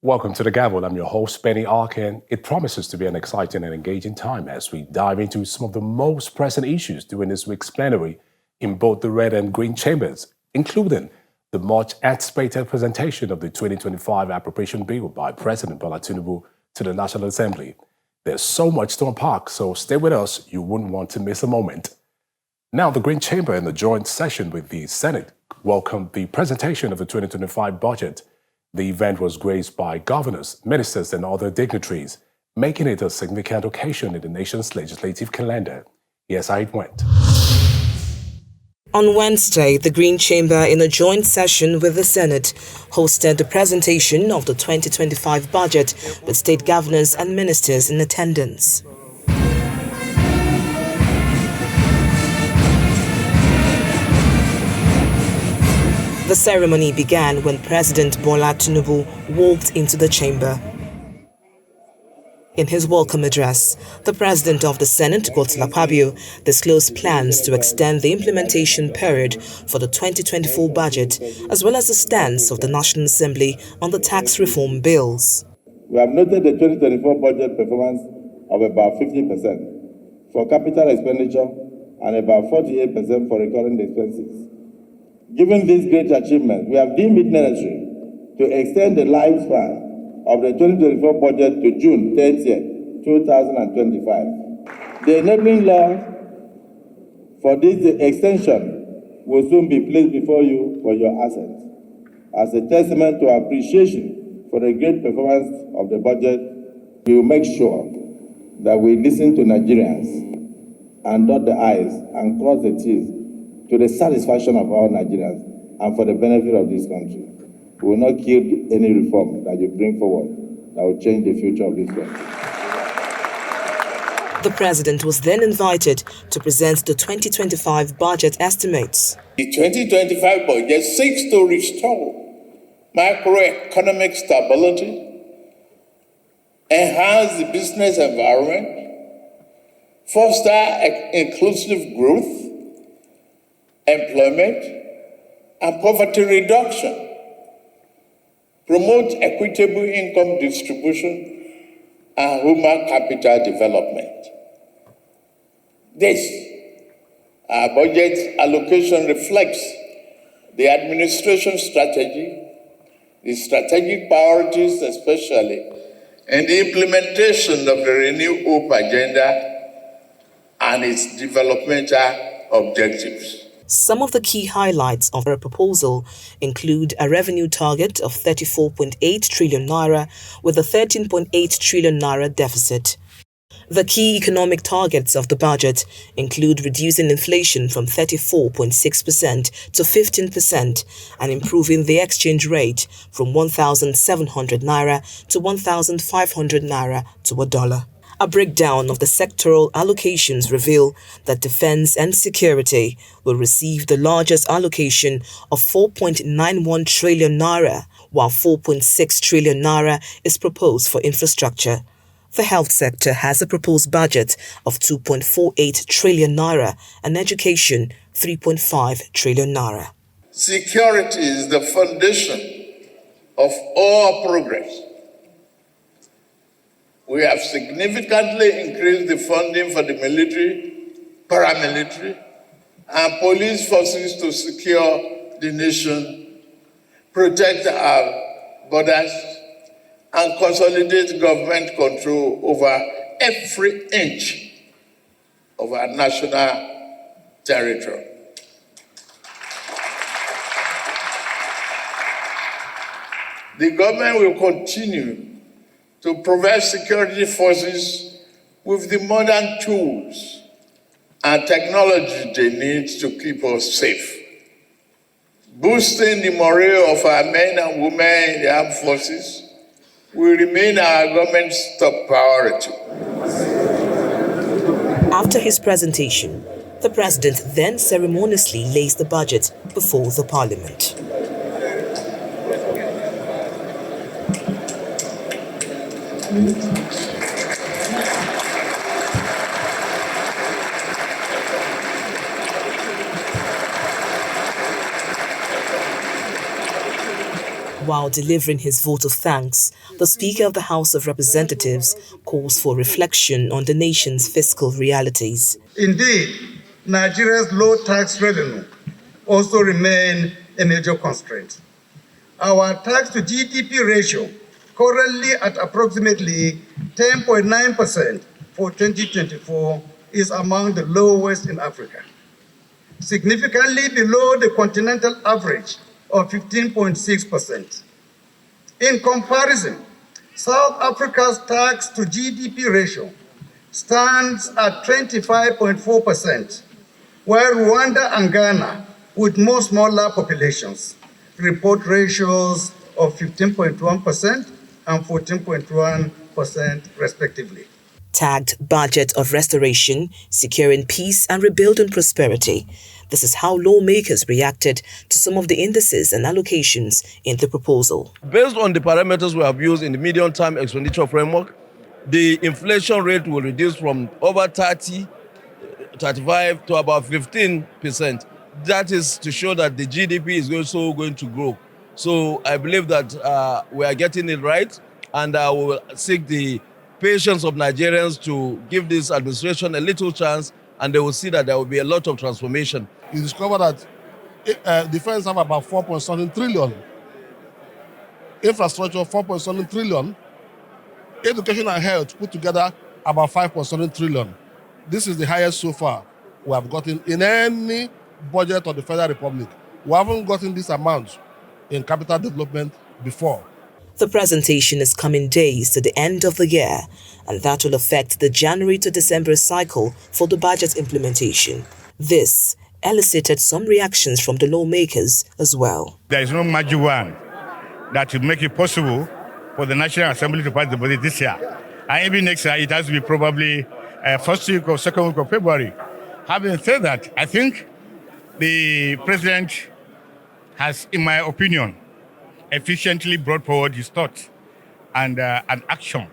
Welcome to the Gavel. I'm your host, Benny Arkin. It promises to be an exciting and engaging time as we dive into some of the most pressing issues during this week's plenary in both the red and green chambers, including the much anticipated presentation of the 2025 appropriation bill by President Bola Tinubu to the National Assembly. There's so much to unpack, so stay with us. You wouldn't want to miss a moment. Now, the Green Chamber in the joint session with the Senate welcomed the presentation of the 2025 budget. The event was graced by governors, ministers, and other dignitaries, making it a significant occasion in the nation's legislative calendar. Here's how it went. On Wednesday, the Green Chamber, in a joint session with the Senate, hosted the presentation of the 2025 budget with state governors and ministers in attendance. The ceremony began when President Bola Tinubu walked into the chamber. In his welcome address, the President of the Senate, Godswill Akpabio, disclosed plans to extend the implementation period for the 2024 budget, as well as the stance of the National Assembly on the tax reform bills. We have noted the 2024 budget performance of about 50% for capital expenditure and about 48% for recurring expenses. Given this great achievement, we have deemed it necessary to extend the lifespan of the 2024 budget to June 30th, 2025. The enabling law for this extension will soon be placed before you for your assent. As a testament to our appreciation for the great performance of the budget, we will make sure that we listen to Nigerians and dot the I's and cross the T's to the satisfaction of all Nigerians and for the benefit of this country. We will not kill any reform that you bring forward that will change the future of this country. The President was then invited to present the 2025 budget estimates. The 2025 budget seeks to restore macroeconomic stability, enhance the business environment, foster inclusive growth, employment, and poverty reduction, promote equitable income distribution, and human capital development. This budget allocation reflects the administration strategy, the strategic priorities especially, and the implementation of the Renew Hope agenda and its developmental objectives. Some of the key highlights of the proposal include a revenue target of 34.8 trillion naira with a 13.8 trillion naira deficit. The key economic targets of the budget include reducing inflation from 34.6% to 15% and improving the exchange rate from 1,700 naira to 1,500 naira to a dollar. A breakdown of the sectoral allocations reveal that defense and security will receive the largest allocation of 4.91 trillion naira, while 4.6 trillion naira is proposed for infrastructure. The health sector has a proposed budget of 2.48 trillion naira and education 3.5 trillion naira. Security is the foundation of all progress. We have significantly increased the funding for the military, paramilitary, and police forces to secure the nation, protect our borders, and consolidate government control over every inch of our national territory. The government will continue to provide security forces with the modern tools and technology they need to keep us safe. Boosting the morale of our men and women in the armed forces will remain our government's top priority. After his presentation, the President then ceremoniously lays the budget before the Parliament. While delivering his vote of thanks, the Speaker of the House of Representatives calls for reflection on the nation's fiscal realities. Indeed, Nigeria's low tax revenue also remains a major constraint. Our tax to GDP ratio, currently at approximately 10.9% for 2024, is among the lowest in Africa, significantly below the continental average of 15.6%. In comparison, South Africa's tax to GDP ratio stands at 25.4%, while Rwanda and Ghana, with more smaller populations, report ratios of 15.1% and 14.1% respectively. Tagged Budget of Restoration, Securing Peace and Rebuilding Prosperity. This is how lawmakers reacted to some of the indices and allocations in the proposal. Based on the parameters we have used in the medium-term expenditure framework, the inflation rate will reduce from over 35 to about 15%. That is to show that the GDP is also going to grow. So I believe that we are getting it right, and we will seek the patience of Nigerians to give this administration a little chance, and they will see that there will be a lot of transformation. You discover that defense have about 4.7 trillion, infrastructure 4.7 trillion, education and health put together about 5.7 trillion. This is the highest so far we have gotten in any budget of the Federal Republic. We haven't gotten this amount in capital development before. The presentation is coming days to the end of the year, and that will affect the January to December cycle for the budget implementation. This elicited some reactions from the lawmakers as well. There is no magic wand that will make it possible for the National Assembly to pass the budget this year. And even next year, it has to be probably first week or second week of February. Having said that, I think the president has, in my opinion, efficiently brought forward his thoughts and action.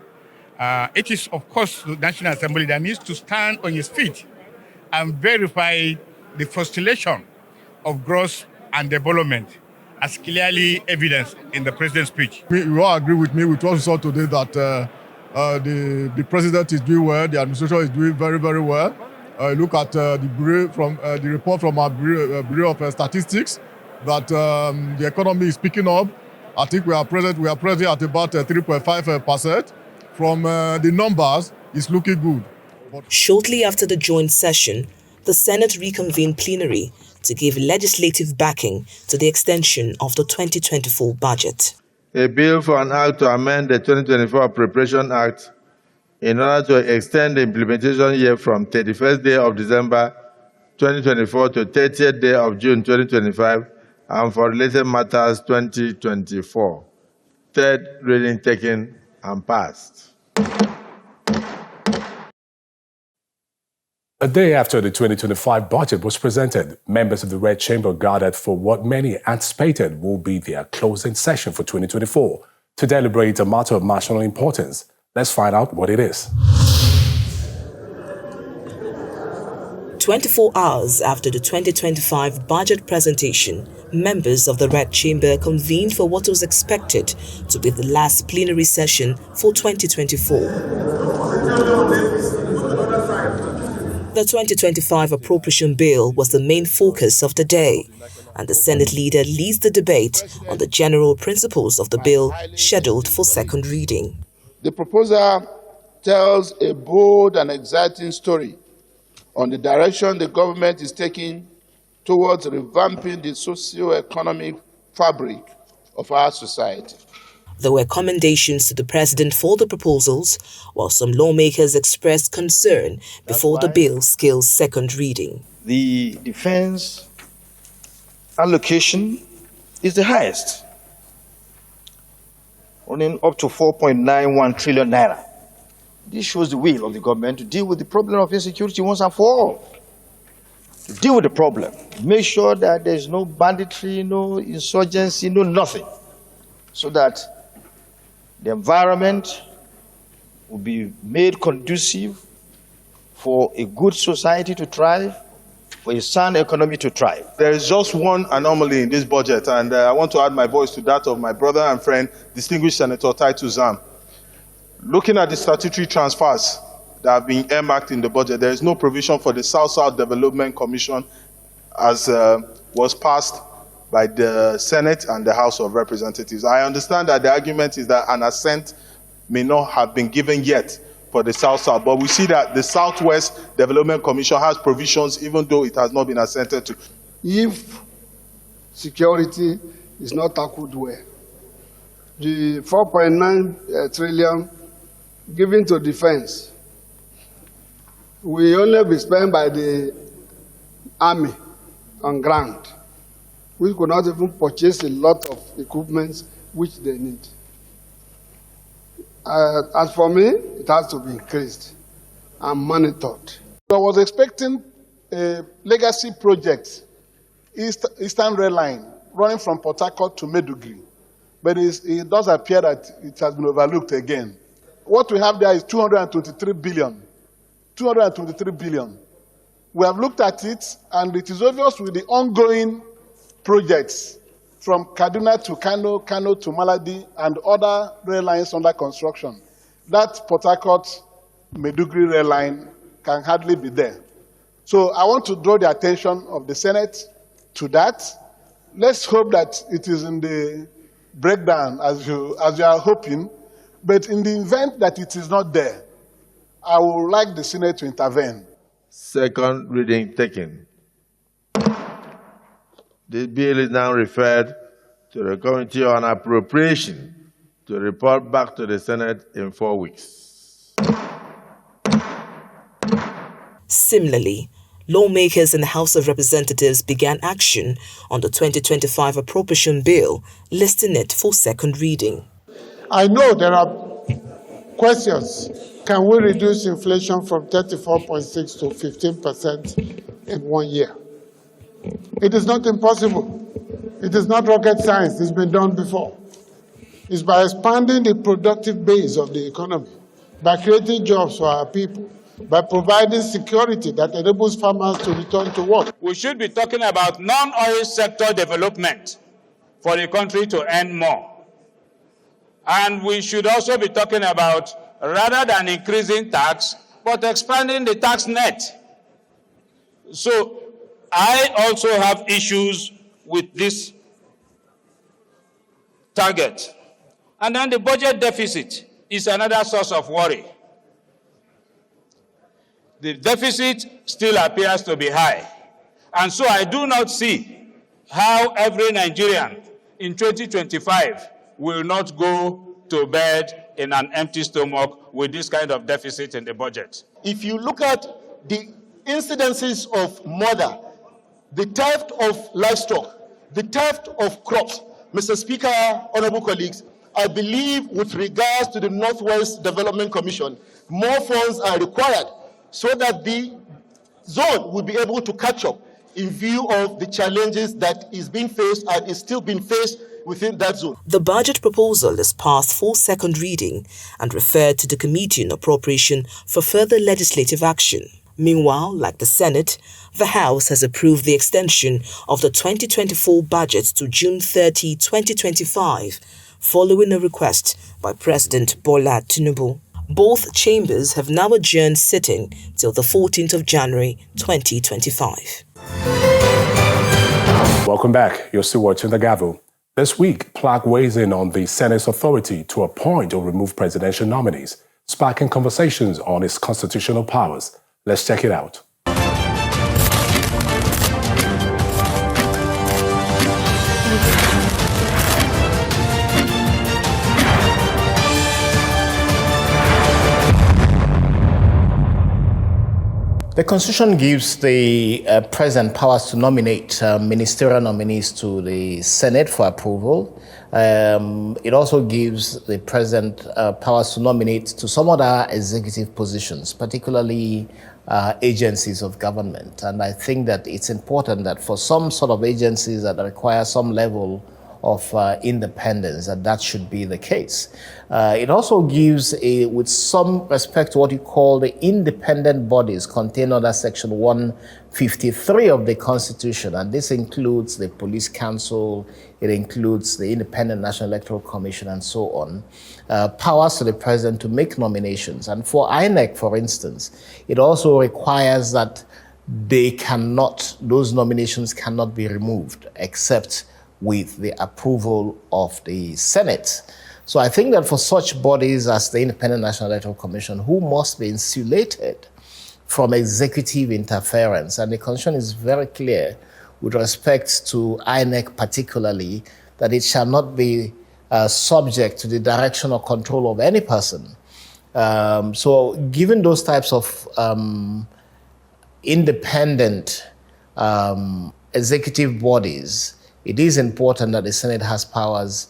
It is, of course, the National Assembly that needs to stand on its feet and verify the postulation of growth and development as clearly evidenced in the president's speech. You all agree with me with what we saw today that the president is doing well, the administration is doing very, very well. Look at the report from our Bureau of Statistics that the economy is picking up. I think we are present at about 3.5%. From the numbers, it's looking good. Shortly after the joint session, the Senate reconvened plenary to give legislative backing to the extension of the 2024 budget. A bill for an act to amend the 2024 Appropriation Act in order to extend the implementation year from 31st day of December 2024 to 30th day of June 2025 and for related matters 2024. Third reading taken and passed. A day after the 2025 budget was presented, members of the Red Chamber gathered for what many anticipated will be their closing session for 2024 to deliberate a matter of national importance. Let's find out what it is. 24 hours after the 2025 budget presentation, members of the Red Chamber convened for what was expected to be the last plenary session for 2024. The 2025 appropriation bill was the main focus of the day, and the Senate leader leads the debate on the general principles of the bill scheduled for second reading. The proposal tells a bold and exciting story on the direction the government is taking towards revamping the socio-economic fabric of our society. There were commendations to the president for the proposals, while some lawmakers expressed concern before the bill scales second reading. The defense allocation is the highest, running up to 4.91 trillion naira. This shows the will of the government to deal with the problem of insecurity once and for all. To deal with the problem, make sure that there's no banditry, no insurgency, no nothing, so that the environment will be made conducive for a good society to thrive, for a sound economy to thrive. There is just one anomaly in this budget, and I want to add my voice to that of my brother and friend, distinguished Senator Titus Zam. Looking at the statutory transfers that have been earmarked in the budget, there is no provision for the South-South Development Commission as was passed by the Senate and the House of Representatives. I understand that the argument is that an assent may not have been given yet for the South-South, but we see that the Southwest Development Commission has provisions even though it has not been assented to. If security is not tackled well, the 4.9 trillion given to defense will only be spent by the army on ground, which could not even purchase a lot of equipment which they need. As for me, it has to be increased and monitored. I was expecting a legacy project, Eastern Rail Line, running from Port Harcourt to Maiduguri, but it does appear that it has been overlooked again. What we have there is 223 billion. 223 billion. We have looked at it, and it is obvious with the ongoing projects from Kaduna to Kano, Kano to Maladi, and other rail lines under construction, that Port Harcourt-Maiduguri rail line can hardly be there. So I want to draw the attention of the Senate to that. Let's hope that it is in the breakdown as you are hoping, but in the event that it is not there, I would like the Senate to intervene. Second reading taken. The bill is now referred to the Committee on Appropriation to report back to the Senate in 4 weeks. Similarly, lawmakers in the House of Representatives began action on the 2025 appropriation bill, listing it for second reading. I know there are questions. Can we reduce inflation from 34.6 to 15% in 1 year? It is not impossible. It is not rocket science. It's been done before. It's by expanding the productive base of the economy, by creating jobs for our people, by providing security that enables farmers to return to work. We should be talking about non-oil sector development for the country to earn more. And we should also be talking about, rather than increasing tax, but expanding the tax net. So I also have issues with this target. And then the budget deficit is another source of worry. The deficit still appears to be high. And so I do not see how every Nigerian in 2025 will not go to bed in an empty stomach with this kind of deficit in the budget. If you look at the incidences of murder, the theft of livestock, the theft of crops, Mr. Speaker, honorable colleagues, I believe with regards to the Northwest Development Commission, more funds are required so that the zone will be able to catch up in view of the challenges that is being faced and is still being faced within that zone. The budget proposal is passed for second reading and referred to the Committee on Appropriation for further legislative action. Meanwhile, like the Senate, the House has approved the extension of the 2024 budget to June 30, 2025, following a request by President Bola Tinubu. Both chambers have now adjourned sitting till the 14th of January 2025. Welcome back. You're still watching the Gavel. This week, Plaque weighs in on the Senate's authority to appoint or remove presidential nominees, sparking conversations on its constitutional powers. Let's check it out. The Constitution gives the President powers to nominate ministerial nominees to the Senate for approval. It also gives the President powers to nominate to some other executive positions, particularly agencies of government. And I think that it's important that for some sort of agencies that require some level of independence, that should be the case. It also gives, with some respect to what you call the independent bodies contained under Section 153 of the Constitution, and this includes the Police Council, it includes the Independent National Electoral Commission, and so on, powers to the president to make nominations. And for INEC, for instance, it also requires that those nominations cannot be removed except with the approval of the Senate. So I think that for such bodies as the Independent National Electoral Commission, who must be insulated from executive interference, and the Constitution is very clear with respect to INEC particularly, that it shall not be subject to the direction or control of any person. So given those types of independent executive bodies, it is important that the Senate has powers.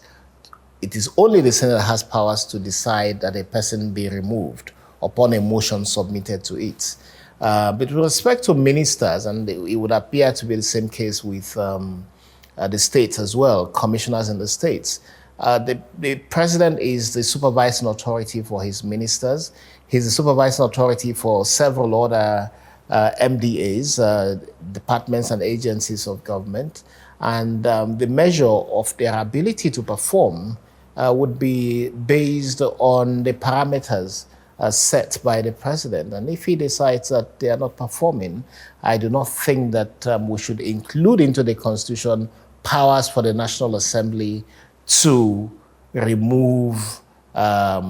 It is only the Senate that has powers to decide that a person be removed upon a motion submitted to it. But with respect to ministers, and it would appear to be the same case with the states as well, commissioners in the states, the president is the supervising authority for his ministers. He's the supervising authority for several other MDAs, departments and agencies of government. And the measure of their ability to perform would be based on the parameters set by the president. And if he decides that they are not performing, I do not think that we should include into the Constitution powers for the National Assembly to remove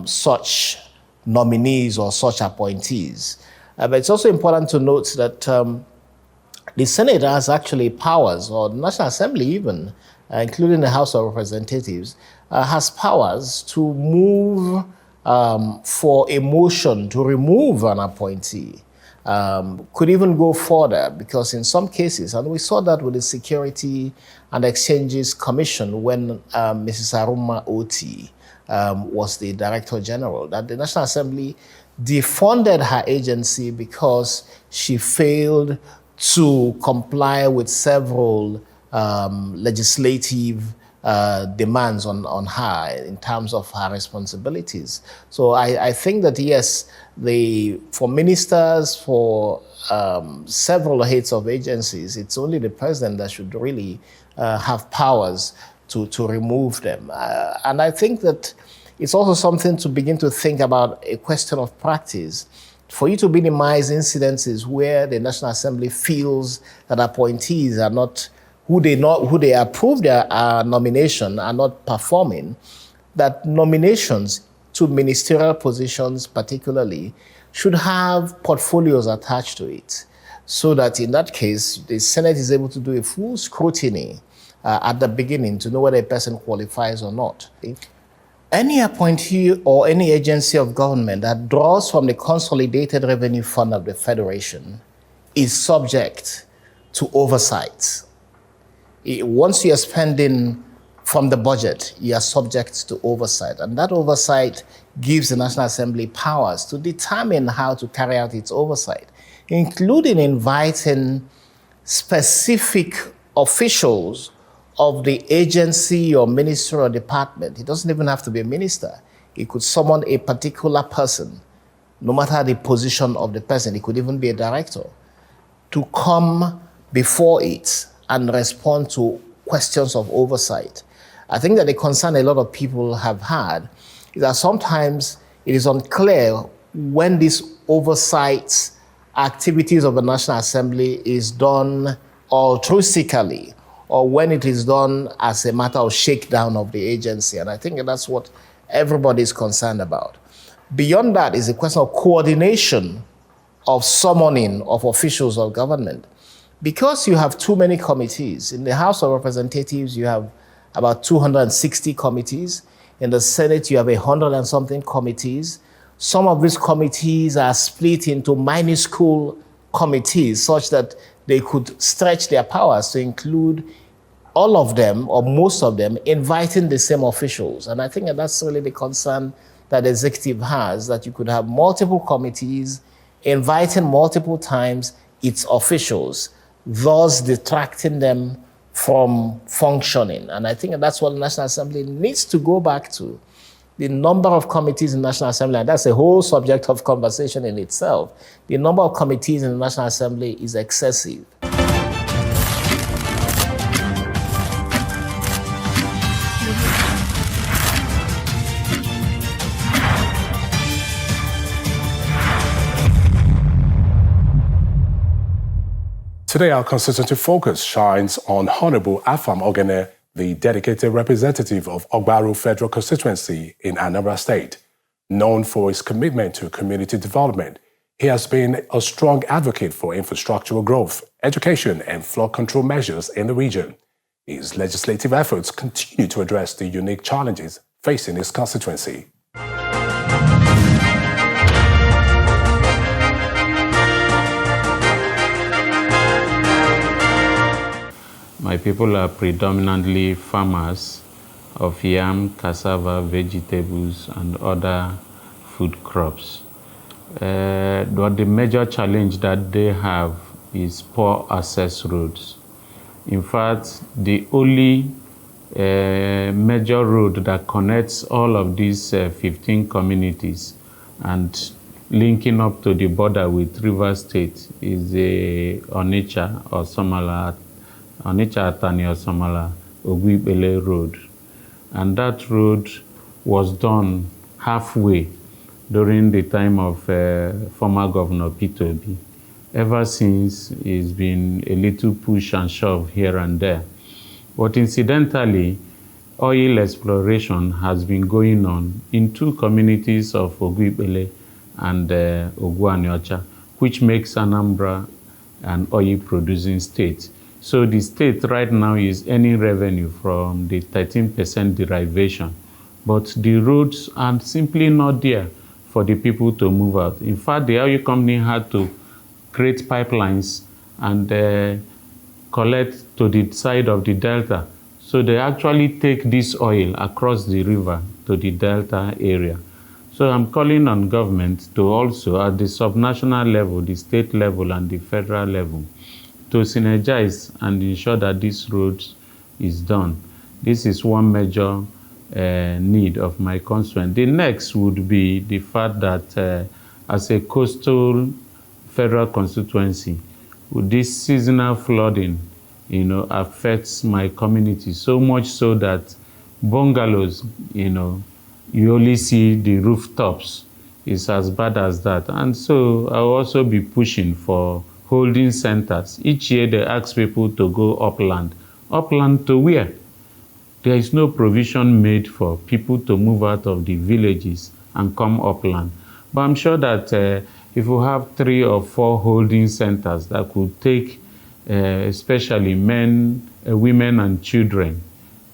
such nominees or such appointees. But it's also important to note that the Senate has actually powers, or the National Assembly even, including the House of Representatives, has powers to move for a motion to remove an appointee. Could even go further, because in some cases, and we saw that with the Security and Exchanges Commission when Mrs. Aruma Oti was the Director General, that the National Assembly defunded her agency because she failed to comply with several legislative demands on her in terms of her responsibilities. So I think that, yes, for ministers, for several heads of agencies, it's only the president that should really have powers to remove them. And I think that it's also something to begin to think about, a question of practice. For you to minimize incidences where the National Assembly feels that appointees are not who they approve their nomination are not performing, that nominations to ministerial positions particularly should have portfolios attached to it, so that in that case, the Senate is able to do a full scrutiny at the beginning to know whether a person qualifies or not. Any appointee or any agency of government that draws from the Consolidated Revenue Fund of the Federation is subject to oversight. Once you are spending from the budget, you are subject to oversight. And that oversight gives the National Assembly powers to determine how to carry out its oversight, including inviting specific officials of the agency or ministry or department. It doesn't even have to be a minister. It could summon a particular person, no matter the position of the person. It could even be a director, to come before it and respond to questions of oversight. I think that the concern a lot of people have had is that sometimes it is unclear when these oversight activities of the National Assembly is done altruistically, or when it is done as a matter of shakedown of the agency. And I think that's what everybody is concerned about. Beyond that is a question of coordination of summoning of officials of government. Because you have too many committees, in the House of Representatives, you have about 260 committees. In the Senate, you have 100 and something committees. Some of these committees are split into minuscule committees such that they could stretch their powers to include all of them or most of them inviting the same officials. And I think that that's really the concern that the executive has, that you could have multiple committees inviting multiple times its officials, thus detracting them from functioning. And I think that's what the National Assembly needs to go back to. The number of committees in the National Assembly, and that's a whole subject of conversation in itself. The number of committees in the National Assembly is excessive. Today, our constituency focus shines on Honorable Afam Ogene, the dedicated representative of Ogbaru Federal Constituency in Anambra State. Known for his commitment to community development, he has been a strong advocate for infrastructural growth, education, and flood control measures in the region. His legislative efforts continue to address the unique challenges facing his constituency. My people are predominantly farmers of yam, cassava, vegetables, and other food crops. But the major challenge that they have is poor access roads. In fact, the only major road that connects all of these 15 communities and linking up to the border with Rivers State is the Onitsha or Somala, Onitsha Atani or Somala Ogwibele Road. And that road was done halfway during the time of former Governor Peter Obi. Ever since, it's been a little push and shove here and there. But incidentally, oil exploration has been going on in two communities of Ogwibele and Ogwanyocha, which makes Anambra an oil-producing state. So the state right now is earning revenue from the 13% derivation, but the roads are simply not there for the people to move out. In fact, the oil company had to create pipelines and collect to the side of the delta. So they actually take this oil across the river to the delta area. So I'm calling on government to also, at the subnational level, the state level, and the federal level, to synergize and ensure that this road is done. This is one major need of my constituent. The next would be the fact that as a coastal federal constituency, this seasonal flooding, affects my community so much so that bungalows, you only see the rooftops. It's as bad as that. And so I'll also be pushing for holding centers. Each year they ask people to go upland. Upland to where? There is no provision made for people to move out of the villages and come upland. But I'm sure that if we have 3 or 4 holding centers that could take especially men, women and children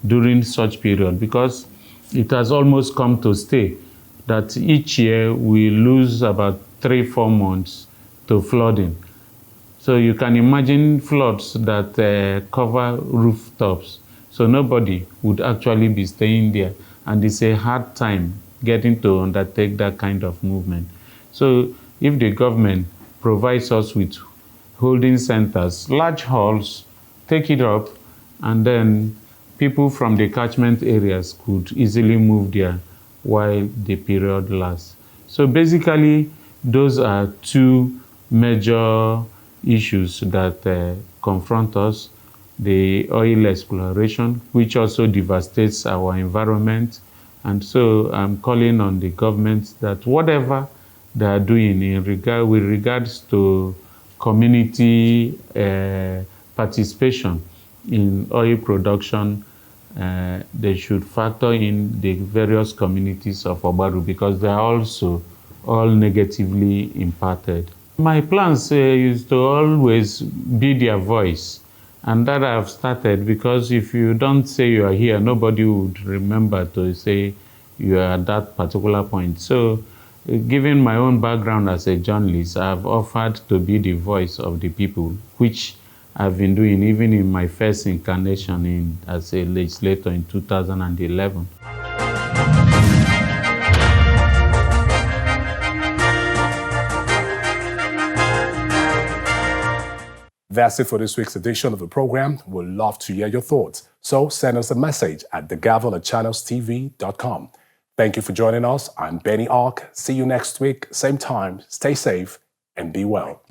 during such period, because it has almost come to stay that each year we lose about 3-4 months to flooding. So you can imagine floods that cover rooftops. So nobody would actually be staying there. And it's a hard time getting to undertake that kind of movement. So if the government provides us with holding centers, large halls, take it up, and then people from the catchment areas could easily move there while the period lasts. So basically, those are 2 major issues that confront us. The oil exploration, which also devastates our environment. And so I'm calling on the government that whatever they are doing with regards to community participation in oil production, they should factor in the various communities of Ogbaru because they are also all negatively impacted. My plans is to always be their voice, and that I've started because if you don't say you are here, nobody would remember to say you are at that particular point. So, given my own background as a journalist, I've offered to be the voice of the people, which I've been doing even in my first incarnation as a legislator in 2011. That's it for this week's edition of the program. We'd love to hear your thoughts. So send us a message at thegavel@channelstv.com. Thank you for joining us. I'm Benny Ark. See you next week, same time. Stay safe and be well.